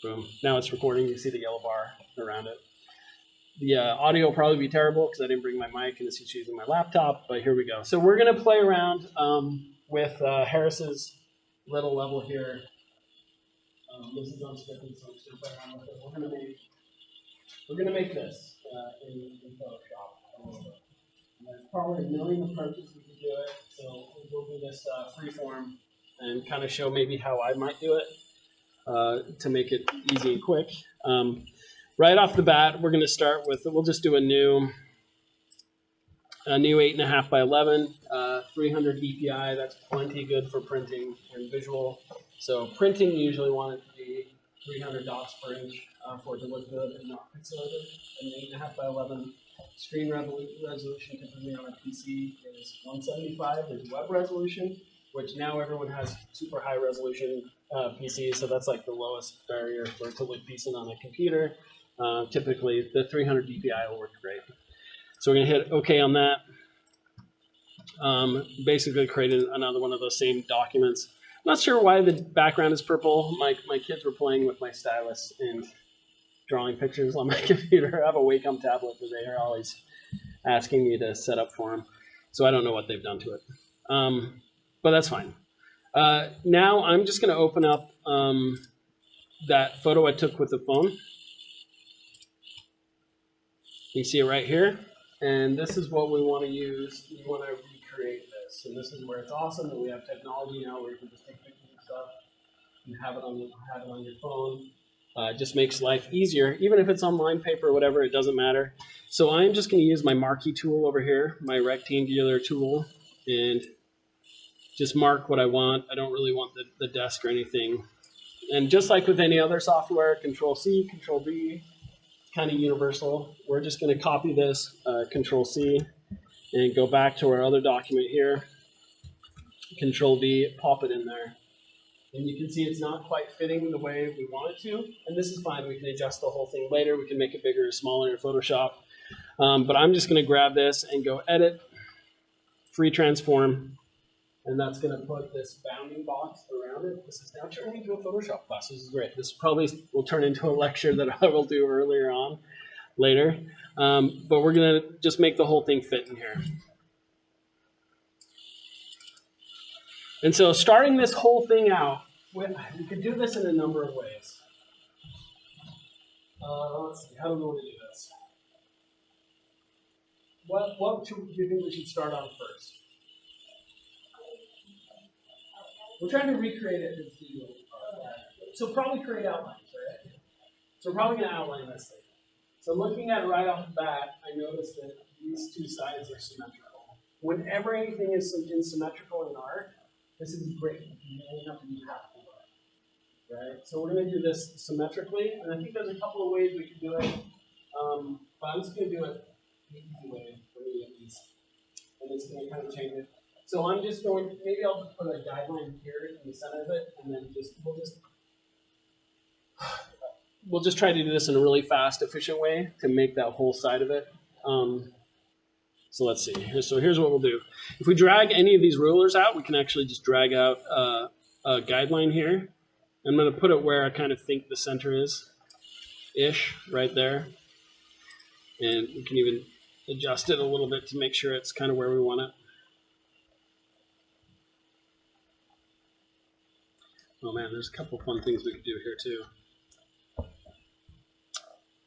Boom. Now it's recording. You see the yellow bar around it. The audio will probably be terrible because I didn't bring my mic and this is using my laptop, but here we go. So we're going to play around with Harris's little level here. This is unscripted, so I'm just going to play around with it. We're going to make this in Photoshop. There's probably a million approaches we can do it, so we'll do this freeform and kind of show maybe how I might do it to make it easy and quick. Right off the bat, we're going to start with, we'll just do a new 8.5 by 11, 300 dpi. That's plenty good for printing and visual. So printing, you usually want it to be 300 dots per inch for it to look good and not pixelated. And 8.5 by 11 screen resolution typically on a PC is 175 is web resolution, which now everyone has super high resolution PCs, so that's like the lowest barrier for it to look decent on a computer. Typically, the 300 dpi will work great. So we're going to hit OK on that. Basically created another one of those same documents. I'm not sure why the background is purple. My kids were playing with my stylus and drawing pictures on my computer. I have a Wacom tablet that they are always asking me to set up for them. So I don't know what they've done to it. But that's fine. Now I'm just going to open up that photo I took with the phone. You see it right here. And this is what we want to use. We want to recreate this. And this is where it's awesome that we have technology now where you can just take pictures and stuff and have it on your phone. It just makes life easier. Even if it's on line paper or whatever, it doesn't matter. So I'm just going to use my marquee tool over here, my rectangular tool, and just mark what I want. I don't really want the desk or anything. And just like with any other software, Control-C, Control-V, kind of universal. We're just going to copy this, Control-C, and go back to our other document here, Control-V, pop it in there. And you can see it's not quite fitting the way we want it to. And this is fine. We can adjust the whole thing later. We can make it bigger or smaller in Photoshop. But I'm just going to grab this and go Edit, Free Transform. And that's going to put this bounding box around it. This is now turning into a Photoshop class. This is great. This probably will turn into a lecture that I will do earlier on, later. But we're going to just make the whole thing fit in here. And so starting this whole thing out, we could do this in a number of ways. Let's see, how do we want to do this? What do you think we should start on first? We're trying to recreate it as digital. So probably create outlines, right? So we're probably going to outline this thing. So looking at it right off the bat, I noticed that these two sides are symmetrical. Whenever anything is symmetrical in art, this is great. You only have to do half the work, right? So we're going to do this symmetrically, and I think there's a couple of ways we can do it. But I'm just going to do it the easy way for me at least, and it's going to kind of change it. So I'm just going, maybe I'll just put a guideline here in the center of it, and then we'll just try to do this in a really fast, efficient way to make that whole side of it. So let's see. So here's what we'll do. If we drag any of these rulers out, we can actually just drag out a guideline here. I'm going to put it where I kind of think the center is-ish, right there. And we can even adjust it a little bit to make sure it's kind of where we want it. Oh man, there's a couple fun things we could do here too.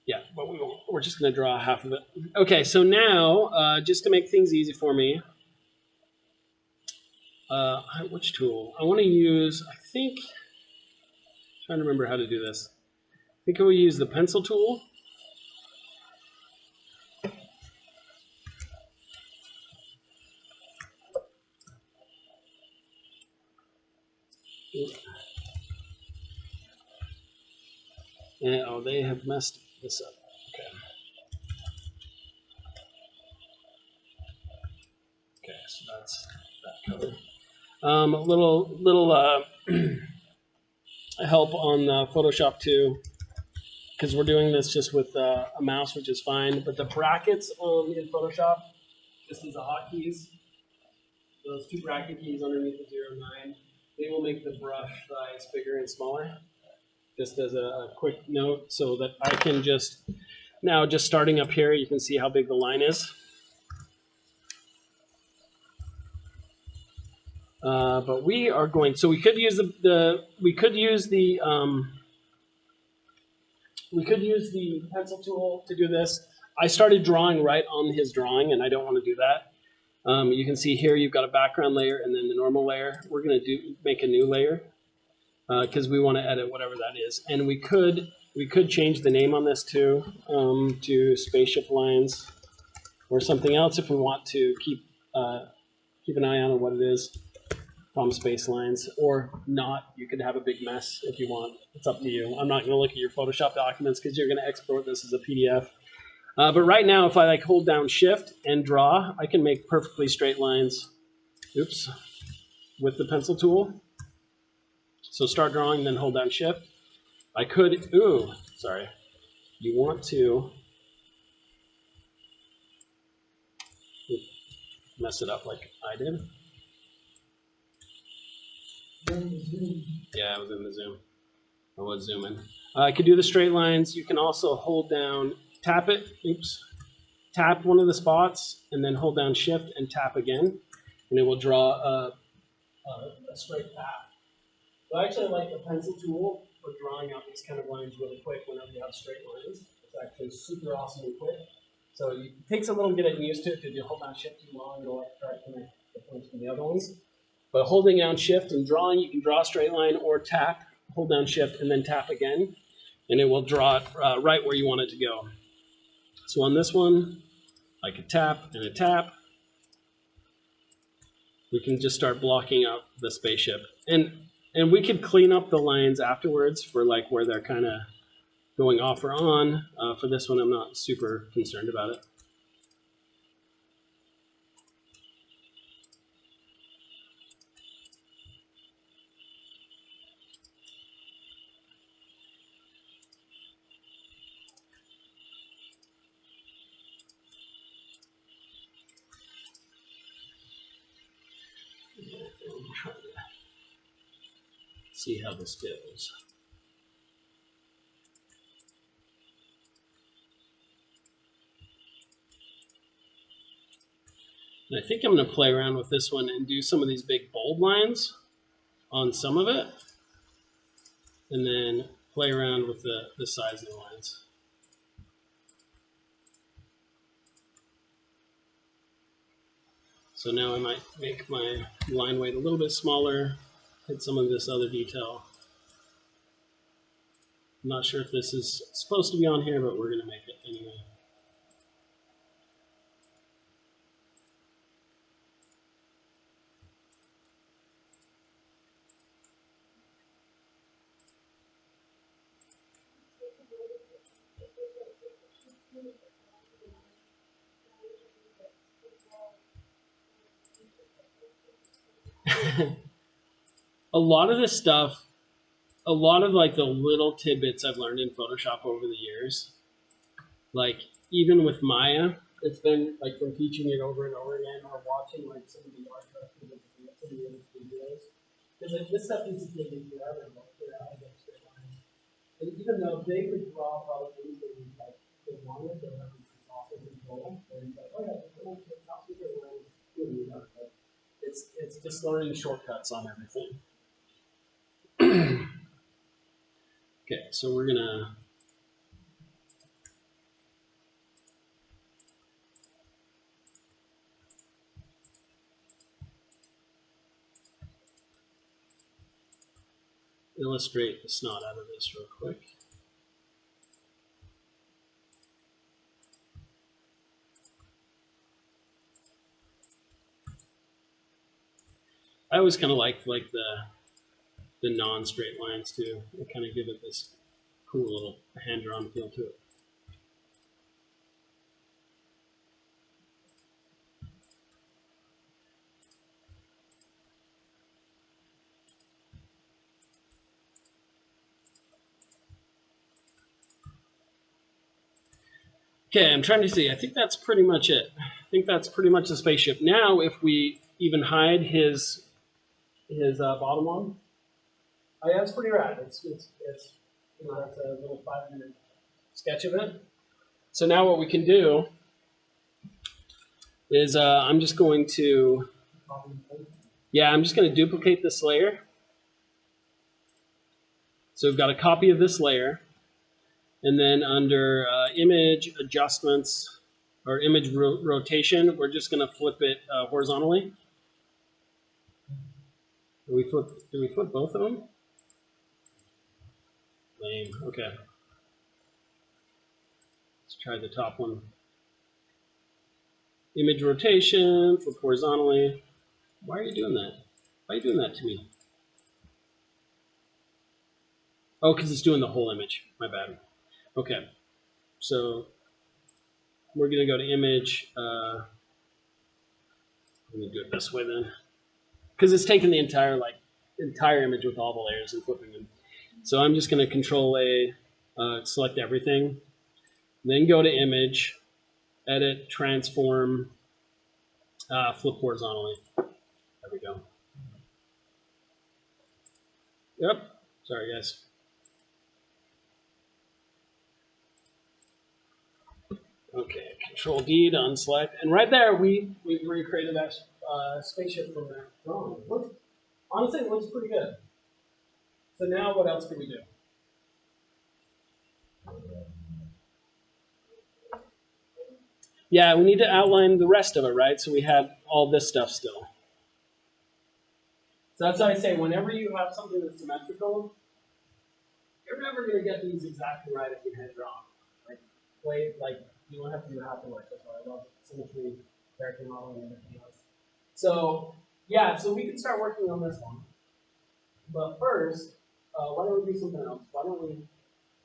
Yeah, but we won't. We're just going to draw half of it. Okay, so now, just to make things easy for me, which tool? I want to use, I think, I'm trying to remember how to do this. I think I will use the pencil tool. And, oh, they have messed this up. Okay, so that's that covered. A little help on Photoshop too, because we're doing this just with a mouse, which is fine. But the brackets in Photoshop, just as the hotkeys, those two bracket keys underneath the 0 and 9, they will make the brush size bigger and smaller. just as a quick note so that I can just, now just starting up here, you can see how big the line is. But we are going, so we could use we could use the pencil tool to do this. I started drawing right on his drawing, and I don't want to do that. You can see here you've got a background layer and then the normal layer. We're going to make a new layer because we want to edit whatever that is. And we could change the name on this too to Spaceship Lines or something else if we want to keep an eye on what it is. Space lines or not. You could have a big mess if you want. It's up to you. I'm not going to look at your Photoshop documents because you're going to export this as a PDF. But right now, if I like hold down Shift and draw, I can make perfectly straight lines. Oops, with the pencil tool. So start drawing, then hold down Shift. I could. Ooh, sorry. You want to mess it up like I did. Yeah, I was in the zoom. I was zooming. I could do the straight lines. You can also hold down, tap it. Oops. Tap one of the spots and then hold down Shift and tap again, and it will draw a straight path. So I actually like the pencil tool for drawing out these kind of lines really quick whenever you have straight lines. It's actually super awesome and quick. So it takes a little getting used to it because you hold down Shift too long, it'll try to connect the points from the other ones. But holding down Shift and drawing, you can draw a straight line or tap, hold down Shift and then tap again, and it will draw it right where you want it to go. So on this one, I could tap and a tap. We can just start blocking out the spaceship. And we could clean up the lines afterwards for like where they're kind of going off or on. For this one, I'm not super concerned about it. See how this goes. And I think I'm going to play around with this one and do some of these big bold lines on some of it, and then play around with the sizing lines. So now I might make my line weight a little bit smaller, hit some of this other detail. I'm not sure if this is supposed to be on here, but we're going to make it anyway. A lot of this stuff, a lot of like the little tidbits I've learned in Photoshop over the years, like even with Maya, it's been like from teaching it over and over again or watching like some of the art videos, some of the other videos. Because like this stuff needs to take me forever to figure out how to get straight lines. And even though they could draw probably things that like they wanted, they have this awesome control. And it's like, oh yeah, it's not super line. It's just learning shortcuts on everything. Okay, so we're gonna illustrate the snot out of this real quick. I always kind of like the non-straight lines too. They kind of give it this cool little hand-drawn feel to it. Okay, I'm trying to see. I think that's pretty much it. I think that's pretty much the spaceship. Now, if we even hide his bottom one, oh yeah, it's pretty rad. It's That's a little 5-minute sketch of it. So now what we can do is I'm just going to duplicate this layer. So we've got a copy of this layer, and then under image adjustments or image rotation, we're just going to flip it horizontally. Do we flip both of them? Lame. Okay. Let's try the top one. Image rotation, flip horizontally. Why are you doing that? Why are you doing that to me? Oh, because it's doing the whole image. My bad. Okay. So we're going to go to image. Let me do it this way then. Because it's taking the entire image with all the layers and flipping them. So I'm just going to Control A, select everything, then go to image, edit, transform, flip horizontally. There we go. Yep. Sorry, guys. Okay, Control D to unselect, and right there we recreated that spaceship from that drawing. Honestly, it looks pretty good. So now what else can we do? Yeah, we need to outline the rest of it, right? So we have all this stuff still. So that's why I say whenever you have something that's symmetrical, you're never going to get these exactly right if you hand draw. You don't have to do half the work. That's why I love symmetry, character modeling, and everything else. So yeah, so we can start working on this one. But first, why don't we do something else?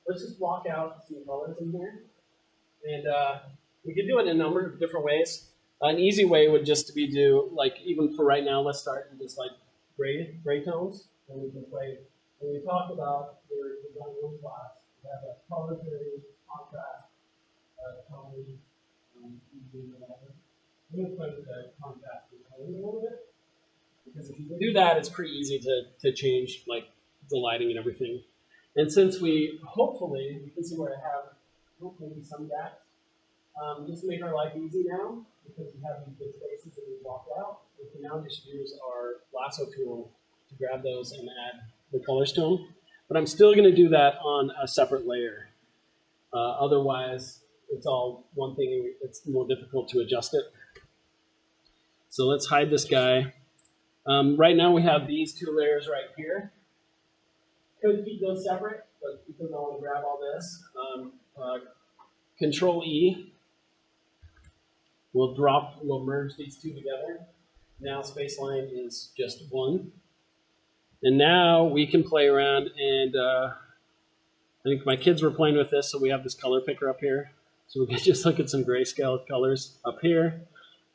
Let's just block out some colors in here. And we could do it in a number of different ways. An easy way would just to be even for right now, let's start in just gray tones. And we can play, when we talk about your design one class, we have a color theory, contrast, tone, whatever. I'm going to play with the contrast and tone a little bit. Because if you do that, it's pretty easy to change the lighting and everything. And since hopefully, you can see where I have maybe some gaps. Just to make our life easy now, because we have these big spaces that we blocked out, we can now just use our lasso tool to grab those and add the colors to them. But I'm still going to do that on a separate layer. Otherwise, it's all one thing, and it's more difficult to adjust it. So let's hide this guy. Right now we have these two layers right here. Could keep those separate, but because I want to grab all this, Control E. We'll merge these two together. Now spaceline is just one. And now we can play around, and I think my kids were playing with this, so we have this color picker up here. So we can just look at some grayscale colors up here.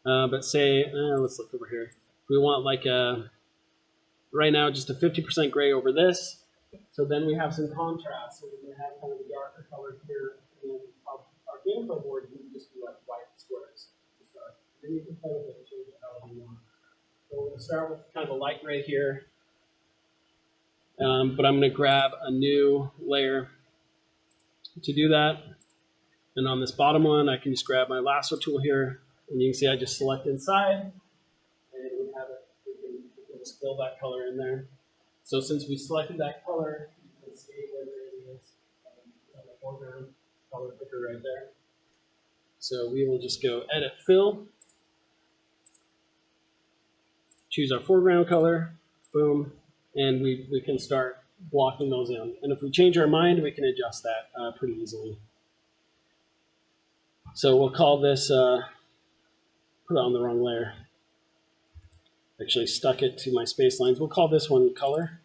But say, let's look over here. We want right now just a 50% gray over this. So then we have some contrast. So we can have kind of a darker color here. And then our gameplay board can just be like white squares. Then you can play with it and change it however you want. So we're going to start with kind of a light gray here. But I'm going to grab a new layer to do that. And on this bottom one, I can just grab my lasso tool here. And you can see I just select inside. And we have it. We can just fill that color in there. So since we selected that color, you can see where it is on the foreground color picker right there. So we will just go Edit Fill. Choose our foreground color, boom, and we can start blocking those in. And if we change our mind, we can adjust that pretty easily. So we'll call this, put it on the wrong layer. Actually stuck it to my space lines. We'll call this one Color,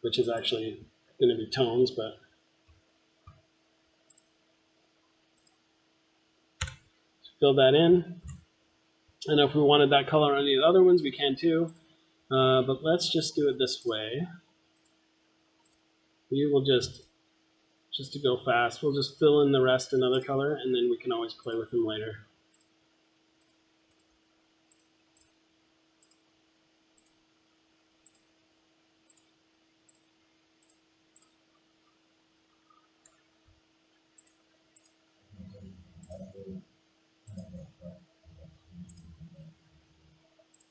which is actually going to be tones, but fill that in. And if we wanted that color on any of the other ones, we can too. But let's just do it this way. We will just to go fast, we'll just fill in the rest another color, and then we can always play with them later.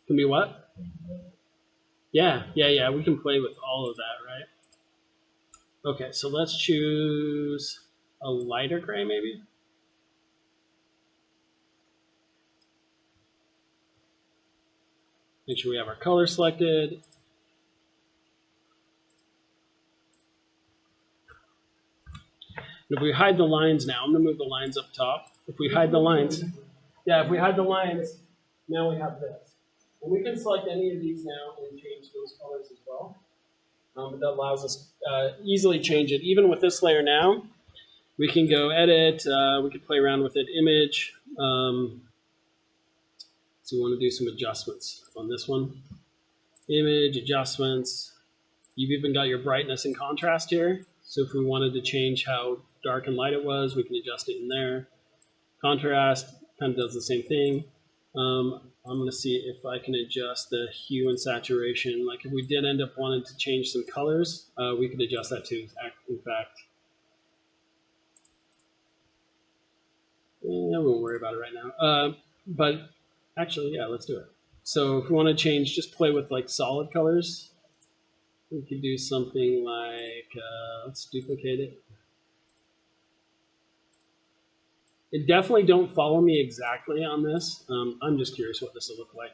Can be what? Yeah, yeah, yeah. We can play with all of that, right? Okay, so let's choose a lighter gray, maybe. Make sure we have our color selected. And if we hide the lines now, I'm going to move the lines up top. If we hide the lines, yeah, if we hide the lines, now we have this. And we can select any of these now and change those colors as well. That allows us easily change it. Even with this layer now, we can go edit. We can play around with it. Image. So we want to do some adjustments on this one. Image adjustments. You've even got your brightness and contrast here. So if we wanted to change how dark and light it was, we can adjust it in there. Contrast kind of does the same thing. I'm going to see if I can adjust the hue and saturation. Like if we did end up wanting to change some colors, we could adjust that too. In fact, I won't worry about it right now. But actually, yeah, let's do it. So if we want to change, just play with like solid colors. We could do something like, let's duplicate it. It definitely don't follow me exactly on this. I'm just curious what this will look like.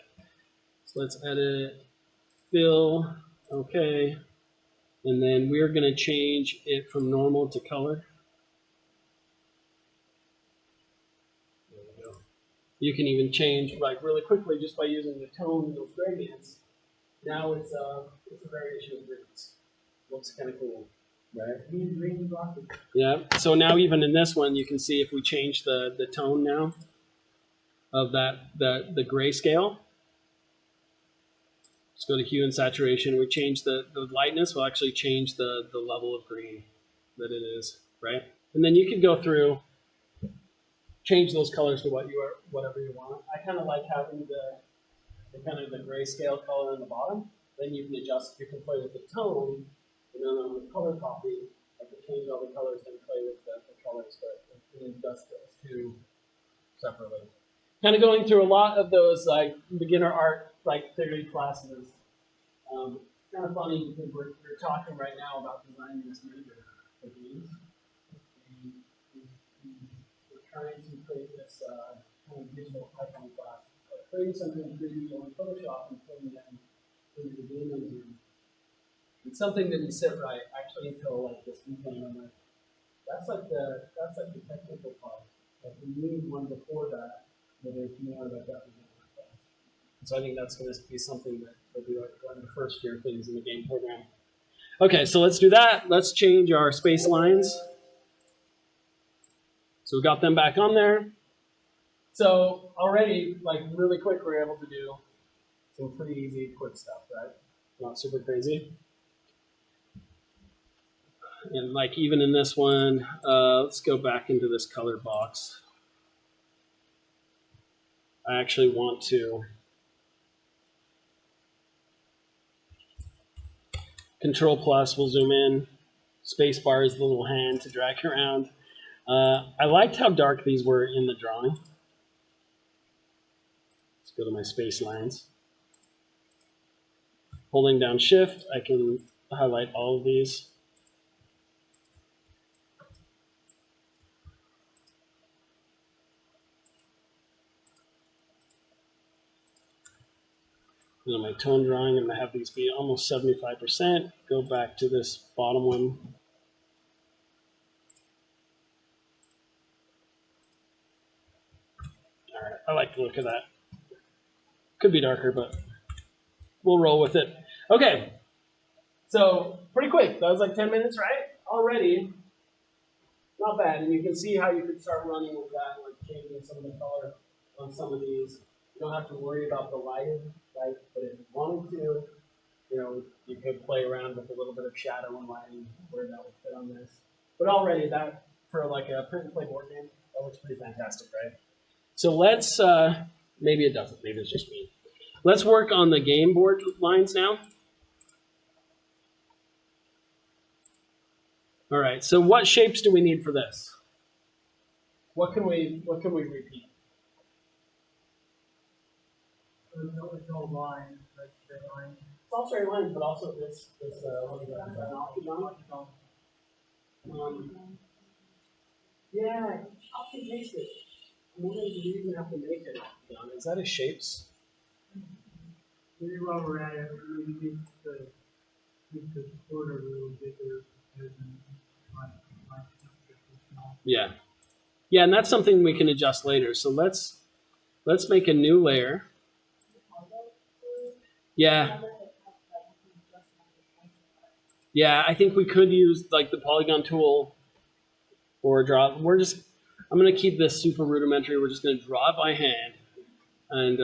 So let's edit, fill, okay. And then we're going to change it from normal to color. There we go. You can even change like really quickly just by using the tone and those gradients. Now it's a variation of greens. Looks kind of cool, right? Yeah. So now even in this one, you can see if we change the tone now of the grayscale. Let's go to hue and saturation. We change the lightness. We'll actually change the level of green that it is, right? And then you can go through, change those colors to whatever you want. I kind of like having the kind of the grayscale color in the bottom. Then you can adjust. You can play with the tone, and then on the color copy, I can change all the colors and play with the colors, but and adjust those two separately. Kind of going through a lot of those like beginner art like theory classes. It's kind of funny because we're talking right now about designing this major for these. We're trying to create this kind of digital Python class, creating something in 3D on Photoshop and putting that into the game engine. It's something that didn't sit right actually until like this weekend. I'm like, that's like the technical part. Like we need one before that is more like that. So I think that's going to be something that will be like one of the first year things in the game program. Okay, so let's do that. Let's change our space lines. So we got them back on there. So already, like really quick, we're able to do some pretty easy, quick stuff, right? Not super crazy. And like even in this one, let's go back into this color box. I actually want to Control plus will zoom in. Space bar is the little hand to drag around. I liked how dark these were in the drawing. Let's go to my space lines. Holding down shift, I can highlight all of these. And on my tone drawing, I'm going to have these be almost 75%. Go back to this bottom one. All right, I like the look of that. Could be darker, but we'll roll with it. Okay, so pretty quick. That was like 10 minutes, right? Already, not bad. And you can see how you could start running with that, like changing some of the color on some of these. You don't have to worry about the lighting, right? But if you wanted to, you know, you could play around with a little bit of shadow and lighting where that would fit on this. But already that, for like a print and play board game, that looks pretty fantastic, right? So let's, maybe it doesn't, maybe it's just me. Let's work on the game board lines now. All right, so what shapes do we need for this? What can we repeat? It's all lines, like straight lines. It's all straight lines, but also this what is that? Yeah, copy and paste it. I wonder if you even have to make it. Is that a shapes? Maybe while we're at it, maybe make the border a little bigger and Yeah. Yeah, and that's something we can adjust later. So let's make a new layer. Yeah. Yeah, I think we could use like the polygon tool or draw. I'm going to keep this super rudimentary. We're just going to draw it by hand, and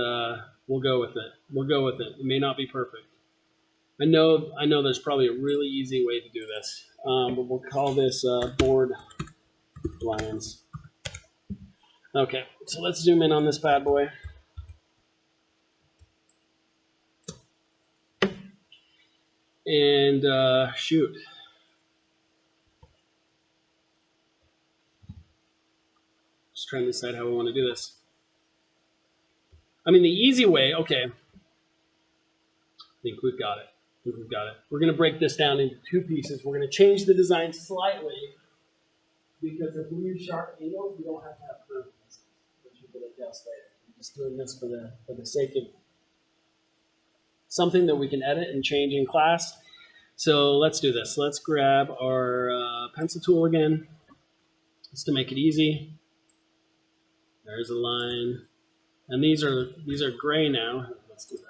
we'll go with it. We'll go with it. It may not be perfect. I know there's probably a really easy way to do this, but we'll call this board lines. Okay, so let's zoom in on this bad boy. And shoot. Just trying to decide how we want to do this. I mean, the easy way, okay. I think we've got it. We're going to break this down into two pieces. We're going to change the design slightly because if we use sharp angles, we don't have to have curved pieces, which you can adjust later. I'm just doing this for the sake of something that we can edit and change in class. So let's do this. Let's grab our pencil tool again, just to make it easy. There's a line, and these are gray now. Let's do that.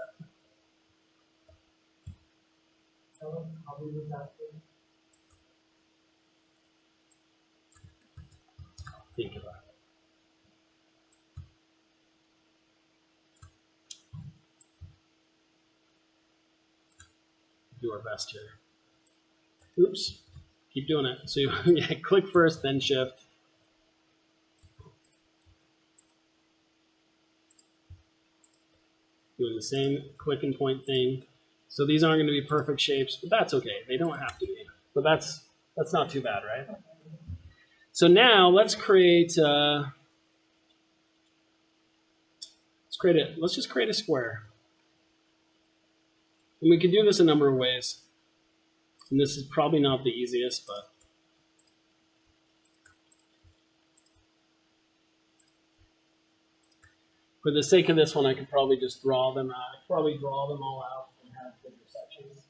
Think about it. Do our best here. Oops. Keep doing it. So yeah, click first, then shift. Doing the same click and point thing. So these aren't going to be perfect shapes, but that's okay. They don't have to be. But that's not too bad, right? So now let's create let's just create a square. And we can do this a number of ways. And this is probably not the easiest, but for the sake of this one, I could probably just draw them out. I could probably draw them all out and have bigger sections.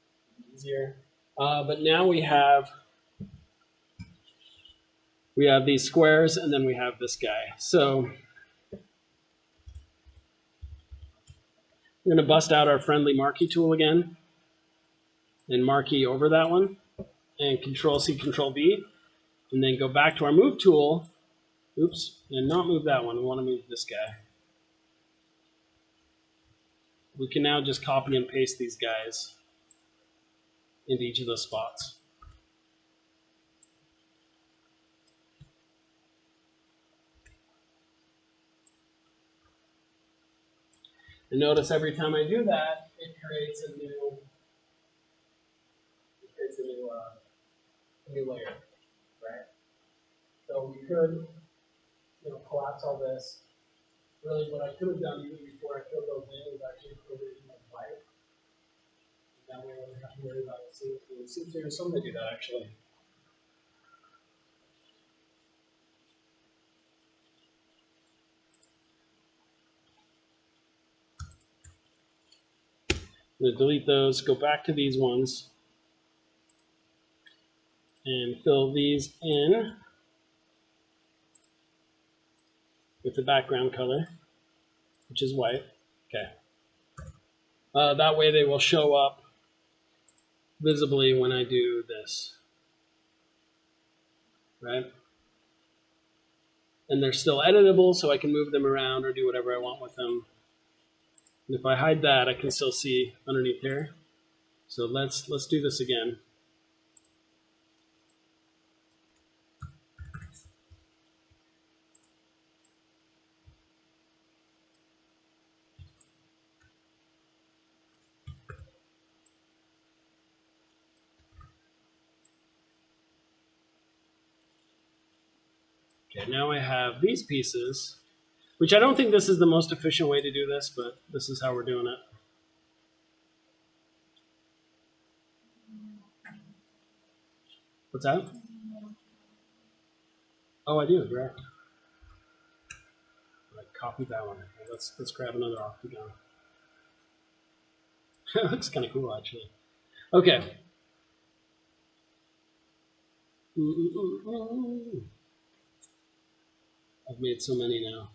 Easier. But now we have these squares, and then we have this guy. So we're going to bust out our friendly marquee tool again and marquee over that one, and Control-C, Control-V, and then go back to our move tool. Oops, and not move that one. We want to move this guy. We can now just copy and paste these guys into each of those spots. And notice every time I do that, it creates a new layer, right? So we could, collapse all this. Really, what I could have done even before I filled those in is actually put it in white. That way I don't have to worry about it seeing through. It seems there's some that do that actually. I'm going to delete those, go back to these ones, and fill these in with the background color, which is white. Okay. That way they will show up visibly when I do this, right? And they're still editable, so I can move them around or do whatever I want with them. And if I hide that, I can still see underneath here. So let's do this again. Okay, now I have these pieces, which I don't think this is the most efficient way to do this, but this is how we're doing it. What's that? Oh, I do, right. Copy that one. Okay, let's grab another octagon. It looks kind of cool, actually. Okay. I've made so many now.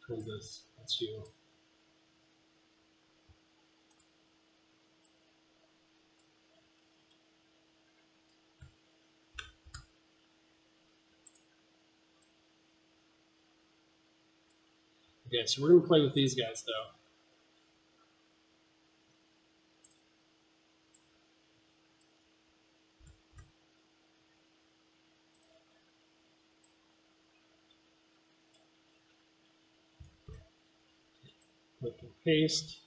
Hold this. That's you. Okay, so we're going to play with these guys, though. Click and paste.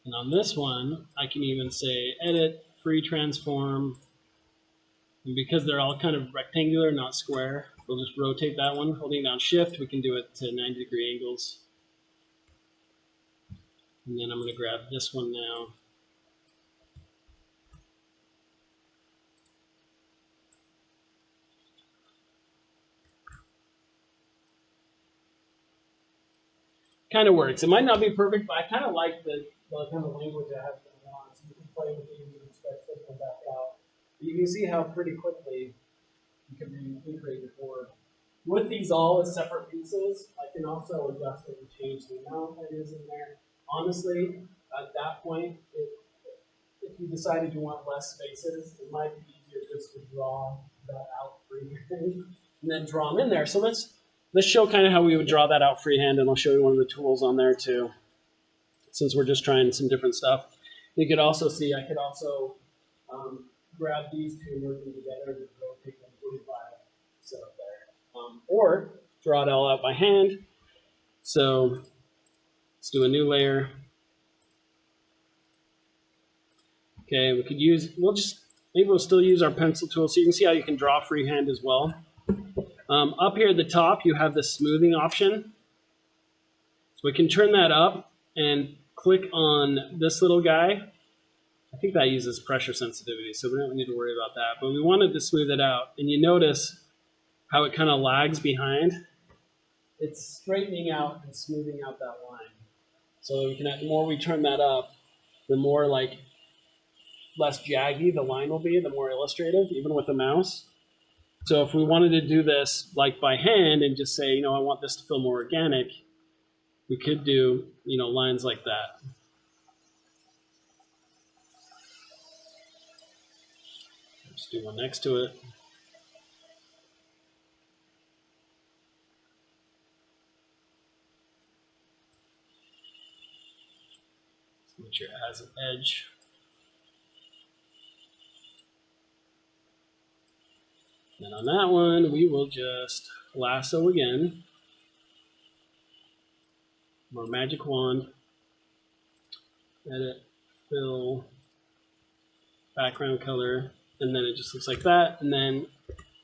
And on this one, I can even say edit, free transform. And because they're all kind of rectangular, not square, we'll just rotate that one. Holding down shift, we can do it to 90-degree angles. And then I'm going to grab this one now. Kind of works. It might not be perfect, but I kind of like the kind of language I have going on. So you can play with these and stretch this one back out. You can see how pretty quickly you can recreate your board. With these all as separate pieces, I can also adjust it and change the amount that is in there. Honestly, at that point, if you decided you want less spaces, it might be easier just to draw that out freehand and then draw them in there. So let's show kind of how we would draw that out freehand, and I'll show you one of the tools on there too, since we're just trying some different stuff. You could also see I could also grab these two and work them together and rotate them 45 so up there. Or draw it all out by hand. So let's do a new layer. Okay, we could use, maybe we'll still use our pencil tool so you can see how you can draw freehand as well. Up here at the top, you have the smoothing option. So we can turn that up and click on this little guy. I think that uses pressure sensitivity, so we don't need to worry about that. But we wanted to smooth it out. And you notice how it kind of lags behind. It's straightening out and smoothing out that line. So we can, the more we turn that up, the more less jaggy the line will be, the more illustrative, even with the mouse. So if we wanted to do this by hand and just say, I want this to feel more organic, we could do, lines like that. Just do one next to it. Make sure it has an edge. And on that one, we will just lasso again. More magic wand. Edit, fill, background color, and then it just looks like that. And then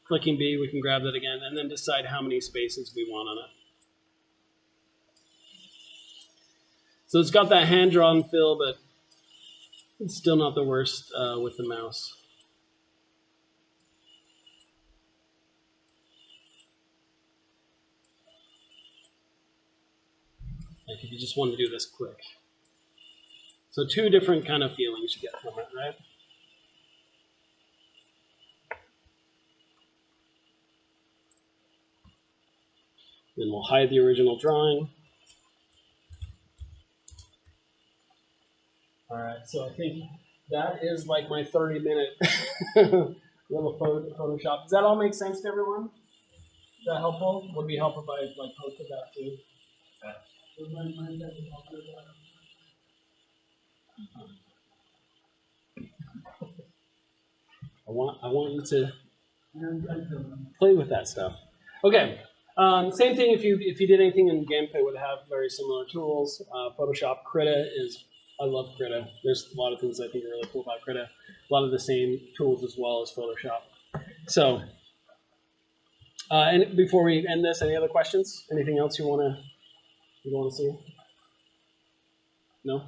clicking B, we can grab that again, and then decide how many spaces we want on it. So it's got that hand-drawn fill, but it's still not the worst with the mouse. Like if you just want to do this quick. So two different kind of feelings you get from it, right? Then we'll hide the original drawing. All right, so I think that is like my 30-minute little Photoshop. Does that all make sense to everyone? Is that helpful? Would it be helpful if I posted that too? I want you to play with that stuff. Okay. Same thing if you did anything in GIMP, it would have very similar tools. Photoshop Krita is I love Krita. There's a lot of things I think are really cool about Krita. A lot of the same tools as well as Photoshop. So, and before we end this, any other questions? Anything else you want to see? No?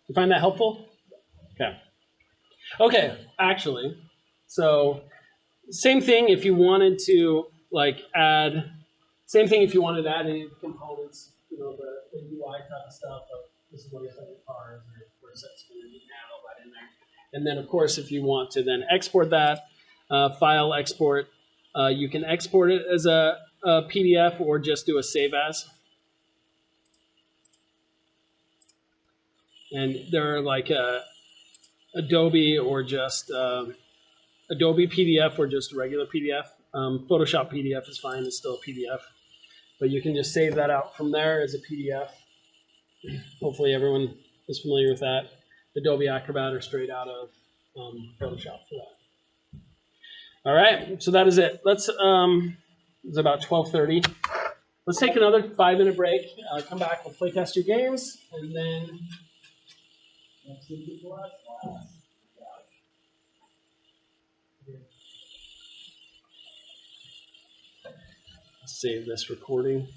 You find that helpful? Okay. Okay, actually, so same thing if you wanted to add, same thing if you wanted to add any components, the UI kind of stuff, like this is what you set your cars or sets for you can add all that in there. And then of course, if you want to then export that, file export, you can export it as a PDF or just do a save as. And there are like Adobe or just Adobe PDF or just a regular PDF. Photoshop PDF is fine, it's still a PDF. But you can just save that out from there as a PDF. Hopefully everyone is familiar with that. Adobe Acrobat or straight out of Photoshop for that. All right, so that is it. Let's, it's about 12:30. Let's take another 5-minute break. Come back, we'll play test your games, and then let's see people last class. Save this recording.